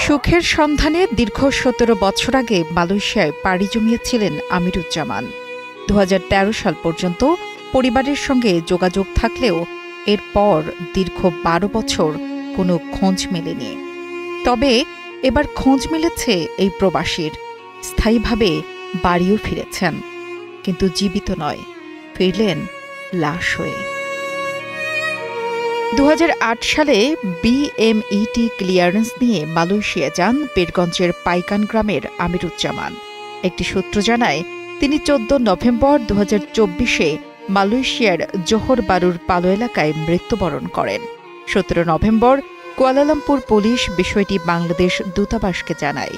সুখের সন্ধানে দীর্ঘ ১৭ বছর আগে মালয়েশিয়ায় পাড়ি জমিয়েছিলেন আমিরুজ্জামান। ২০১৩ সাল পর্যন্ত পরিবারের সঙ্গে যোগাযোগ থাকলেও এরপর দীর্ঘ ১২ বছর কোনো খোঁজ মেলেনি। তবে এবার খোঁজ মিলেছে এই প্রবাসীর। স্থায়ীভাবে বাড়িও ফিরেছেন, কিন্তু জীবিত নয়, ফিরলেন লাশ হয়ে। ২০০৮ সালে বিএমইটি ক্লিয়ারেন্স নিয়ে মালয়েশিয়া যান পীরগঞ্জের পাইকান গ্রামের আমিরুজ্জামান। একটি সূত্র জানায়, তিনি ১৪ নভেম্বর ২০২৪-এ মালয়েশিয়ার জোহর বারুর পালো এলাকায় মৃত্যুবরণ করেন। ১৭ নভেম্বর কুয়ালালামপুর পুলিশ বিষয়টি বাংলাদেশ দূতাবাসকে জানায়।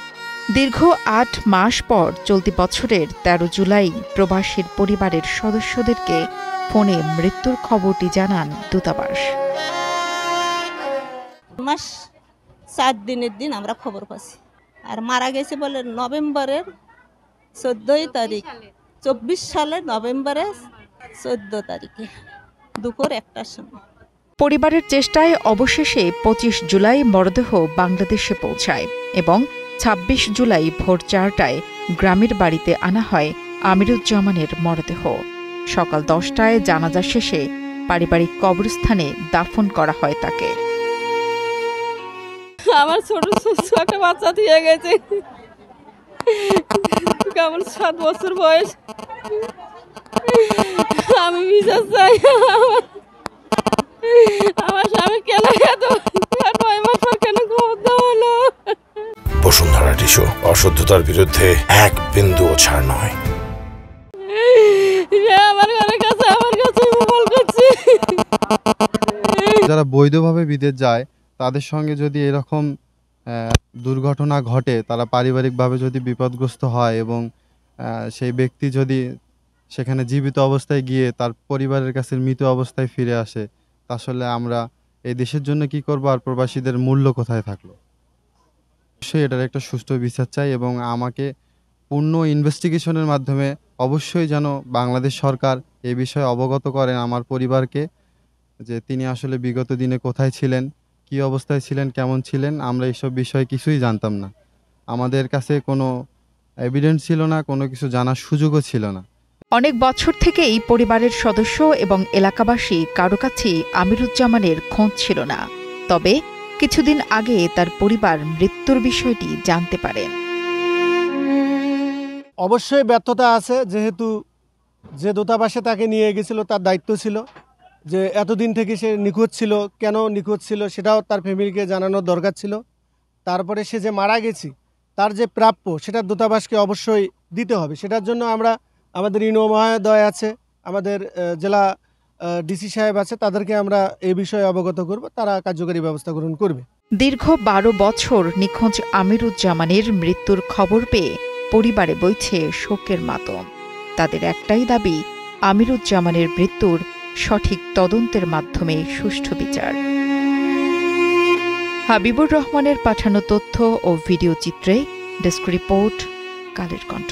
দীর্ঘ ৮ মাস পর চলতি বছরের ১৩ জুলাই প্রবাসীর পরিবারের সদস্যদেরকে ফোনে মৃত্যুর খবরটি জানান দূতাবাস। মাস ৭ দিনের দিন আমরা খবর পাচ্ছি, আর মারা গেছে বলে নভেম্বরের ১৪ তারিখ, ২৪ সালের নভেম্বরের ১৪ তারিখে দুপুর ১টার সময়। পরিবারের চেষ্টায় অবশেষে ২৫ জুলাই মরদেহ বাংলাদেশে পৌঁছায় এবং ২৬ জুলাই ভোর ৪টায় গ্রামের বাড়িতে আনা হয় আমিরুজ্জামানের মরদেহ। সকাল ১০টায় জানাজা শেষে পারিবারিক কবরস্থানে দাফন করা হয় তাকে। আমার ছোট একটা বাচ্চা দিয়ে গেছে, কেমন ৭ বছর বয়স। আমি বিচার চাই, আমার স্বামী কেন এত ৯ মাস পর কেন খবর দেওয়া হলো। বসুন্ধরা টিস্যু, অশুদ্ধতার বিরুদ্ধে এক বিন্দুও ছাড় নয়। আমার ঘরের কাছে আমার কাছে মোবাইল করছে। যারা বৈধভাবে বিদেশ যায় তাদের সঙ্গে যদি এরকম দুর্ঘটনা ঘটে, তারা পারিবারিকভাবে যদি বিপদগ্রস্ত হয় এবং সেই ব্যক্তি যদি সেখানে জীবিত অবস্থায় গিয়ে তার পরিবারের কাছে মৃত অবস্থায় ফিরে আসে, আসলে আমরা এই দেশের জন্য কি করব, আর প্রবাসীদের মূল্য কোথায় থাকলো? অবশ্যই এটার একটা সুষ্ঠু বিচার চাই এবং আমাকে পূর্ণ ইনভেস্টিগেশনের মাধ্যমে অবশ্যই যেন বাংলাদেশ সরকার এ বিষয়ে অবগত করেন আমার পরিবারকে, যে তিনি আসলে বিগত দিনে কোথায় ছিলেন, কি অবস্থায় ছিলেন, কেমন ছিলেন। আমরা এইসব বিষয়ে কিছুই জানতাম না, আমাদের কাছে কোনো এভিডেন্স ছিল না, কোনো কিছু জানার সুযোগও ছিল না। অনেক বছর থেকেই পরিবারের সদস্য এবং এলাকাবাসী কারো কাছেই আমিরুজ্জামানের খোঁজ ছিল না। তবে কিছুদিন আগে তার পরিবার মৃত্যুর বিষয়টি জানতে পারেন। অবশ্যই ব্যর্থতা আছে, যেহেতু যে দূতাবাসে তাকে নিয়ে গেছিল তার দায়িত্ব ছিল যে এতদিন থেকে সে নিখোঁজ ছিল, কেন নিখোঁজ ছিল সেটাও তার ফ্যামিলিকে জানানোর দরকার ছিল। তারপরে সে যে মারা গেছে তার যে প্রাপ্য সেটা দূতাবাসকে অবশ্যই দিতে হবে। সেটার জন্য আমরা আমাদের ইউনো মহোদয় আছে, আমাদের জেলা ডিসি সাহেব আছে, তাদেরকে আমরা এই বিষয়ে অবগত করব, তারা কার্যকরী ব্যবস্থা গ্রহণ করবে। দীর্ঘ ১২ বছর নিখোঁজ আমিরুজ্জামানের মৃত্যুর খবর পেয়ে পরিবারে বইছে শোকের মাতম। তাদের একটাই দাবি, আমিরুজ্জামানের মৃত্যুর সঠিক তদন্তের মাধ্যমে সুষ্ঠু বিচার। হাবিবুর রহমানের পাঠানো তথ্য ও ভিডিও চিত্রে ডেস্ক রিপোর্ট, কালের কণ্ঠ।